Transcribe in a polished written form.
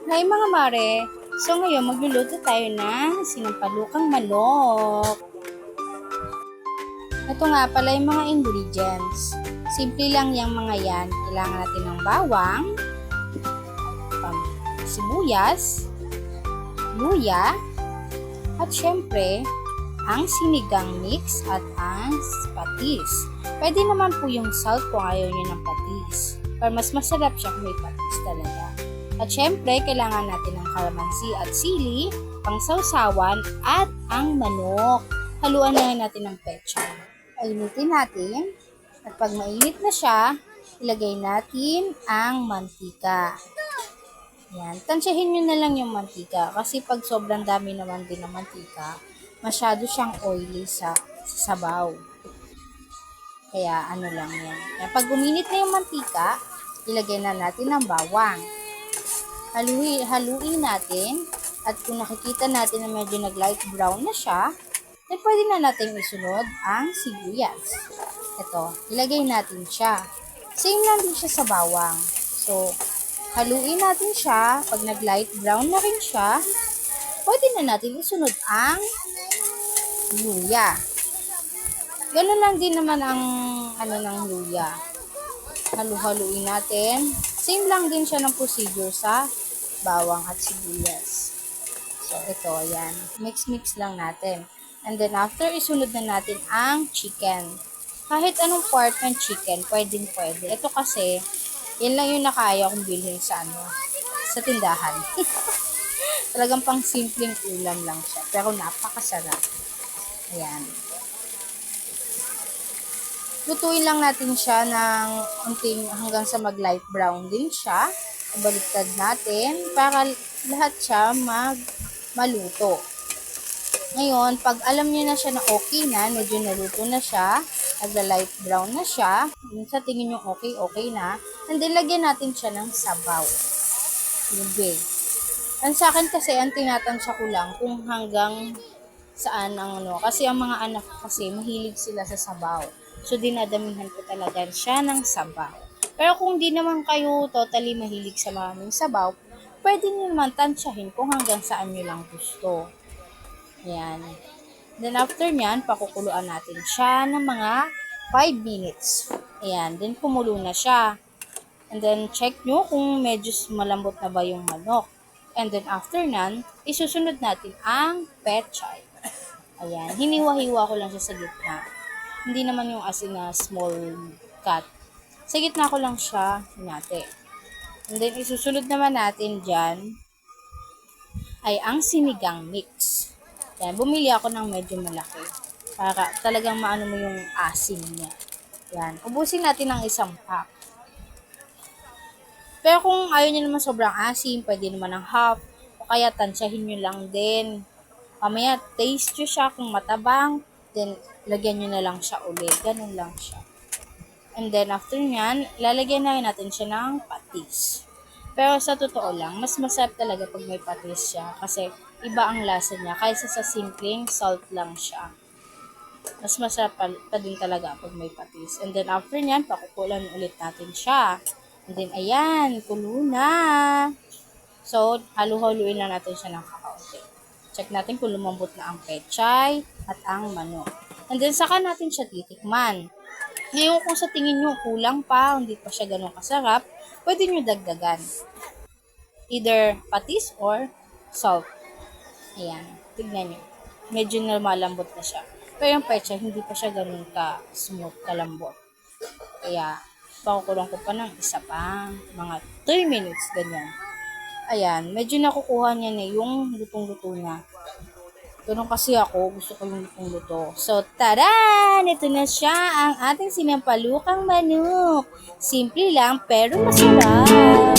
Hi mga mare! So ngayon magluluto tayo ng sinampalukang manok. Ito nga pala yung mga ingredients. Simple lang yung mga yan. Kailangan natin ng bawang, sibuyas, luya, at syempre, ang sinigang mix at ang patis. Pwede naman po yung salt kung ayaw nyo ng patis. Pero mas masarap siya kung may patis talaga. At syempre, kailangan natin ng kalamansi at sili, pangsawsawan, at ang manok. Haluan lang natin ng petsa. Painitin natin. At pag mainit na siya, ilagay natin ang mantika. Yan. Tansyahin nyo na lang yung mantika. Kasi pag sobrang dami naman din ng mantika, masyado siyang oily sa sabaw. Kaya ano lang yan. Yan. Pag uminit na yung mantika, ilagay na natin ang bawang. Haluin natin. At kung nakikita natin na medyo nag-light brown na siya, then pwede na natin isunod ang sibuyas. Ito, ilagay natin siya. Same lang din siya sa bawang. So, haluin natin siya. Pag nag-light brown na rin siya, pwede na natin isunod ang luya. Ganun lang din naman ang ng luya. Halu-haluin natin. Same lang din siya ng procedure sa bawang at sibuyas. So, ito, ayan. Mix-mix lang natin. And then, after, isunod na natin ang chicken. Kahit anong part ng chicken, pwede. Ito kasi, yan lang yung nakaya kong bilhin sa sa tindahan. Talagang pang simpleng ulam lang siya. Pero napakasarap. Ayan. Lutuin lang natin siya ng unting hanggang sa mag-light brown din siya. Baliktad natin para lahat siya maluto. Ngayon, pag alam niyo na siya na okay na, medyo naluto na siya, nagla-light brown na siya, sa tingin nyo okay na, and then lagyan natin siya ng sabaw. Lubig. Ang sa akin kasi, ang tinatansya ko lang kung hanggang saan ang kasi ang mga anak ko kasi mahilig sila sa sabaw. So, dinadamihan ko talaga siya ng sabaw. Pero kung di naman kayo totally mahilig sa maraming sabaw, pwede nyo naman tansyahin kung hanggang saan nyo lang gusto. Ayan. Then, after nyan, pakukuluan natin siya ng mga 5 minutes. Ayan. Then, kumulo na siya. And then, check nyo kung medyo malambot na ba yung manok. And then, after nyan, isusunod natin ang pechay. Ayan. Hiniwa-hiwa ko lang siya sa gitna. Hindi naman yung asin na small cut. Sa gitna ko lang siya hinati. And then, isusunod naman natin dyan ay ang sinigang mix. Yan, bumili ako ng medyo malaki para talagang maano mo yung asin niya. Yan, ubusin natin ng isang pack. Pero kung ayaw niyo naman sobrang asin, pwede naman ng half o kaya tansyahin nyo lang din. Mamaya, taste nyo siya kung matabang, then lagyan nyo na lang siya ulit. Ganun lang siya. And then, after nyan, lalagyan na natin siya ng patis. Pero sa totoo lang, mas masarap talaga pag may patis siya kasi iba ang lasa niya kaysa sa simpleng salt lang siya. Mas masarap pa din talaga pag may patis. And then, after nyan, pakukulan ulit natin siya. And then, ayan, kulo na. So, halu-haluin lang natin siya ng kakaunti. Check natin kung lumambot na ang pechay at ang manok. And then, saka natin siya titikman. Ngayon, kung sa tingin nyo kulang pa, hindi pa siya ganun kasarap, pwede nyo dagdagan. Either patis or salt. Ayan, tignan nyo. Medyo malambot na siya. Pero yung pechay, hindi pa siya ganun ka-smooth, kalambot. Kaya, pakukulang ko pa ng isa pa, mga 3 minutes, ganyan. Ayan, medyo nakukuha niya na yung lutong-luto na. Ganun kasi ako, gusto ko yung lutong-luto. So, taran! Ito na siya ang ating sinampalukang manok. Simple lang, pero masarap.